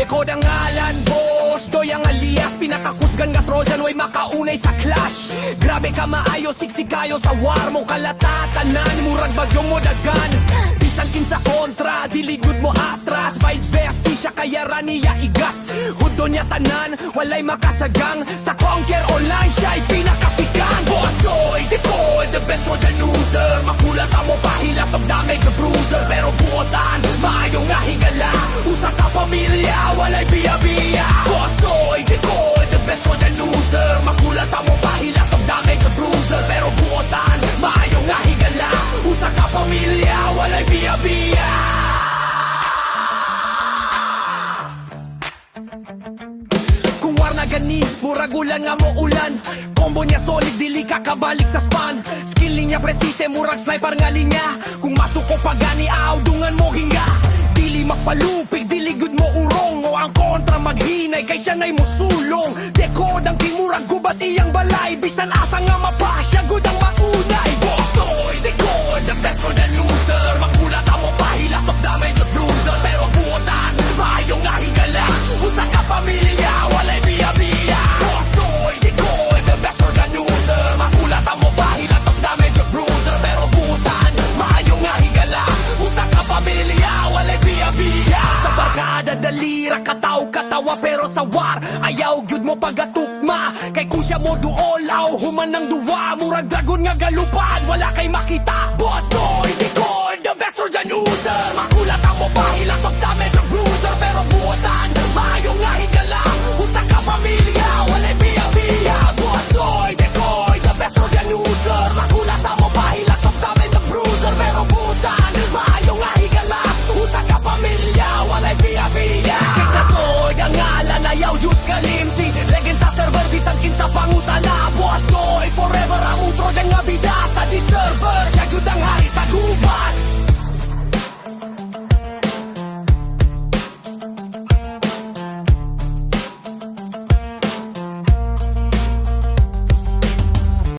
Dekod ang ngalan, boss. Doy ang alias, pinakakusgan nga Trojan way makaunay sa clash. Grabe ka maayo, siksik kayo sa war mo kalatatanan, murag bagyong mo dagan. Bisan kinsa kontra, diligud mo atras. Vice versa, siya kaya raniya igas. Hudon niya tanan, walay makasagang. Sa conquer online, siya'y pinakasigang. Boss Doy, Dekod, the best for the loser. Makulat mo pahilat of damage the bruiser. Pero buotan, maayong nga higala. Usa ka pamilya, walay biya-biya. Boss Doy, Dekod, the best for the loser. Makulat mo pahilat of damage the bruiser. Pero buotan, maayong nga higala. Usa ka pamilya, walay biya-biya. Kung war na gani, murag ulan nga mo ulan. Combo niya solid, dili ka kabalik sa span. Skill niya presise, murag sniper nga linya. Kung masuko pa gani, audungan mo hinga. Dili magpalupig, dili good mo urong. O ang kontra maghinay, kay siya na'y musulong. Dekod ang kimurag, gubat iyang balay. Bisan asa nga mapasya, good ang maunay. Boss Doy, Dekod, the best for the loser. Makulat mo pahilat of damage the bruiser. Pero buotan, maayong nga higala. Usa ka pamilya, walay biya-biya. Boss Doy, Dekod, the best for the loser. Makulat mo pahilat of damage the bruiser. Pero buotan, maayong nga higala. Usa ka pamilya, walay biya-biya. Sa barkada dalira, kataw katawa. Pero sa war, ayaw gyud mo pagatukma. Kay kung siya mo duolaw, human ng duwa. Murag dragon nga galupad, wala kay makita. Boss Doy, Dekod, the best for the loser. Makulat mo pahilat of damage the bruiser. Pero buotan, maayong nga higala.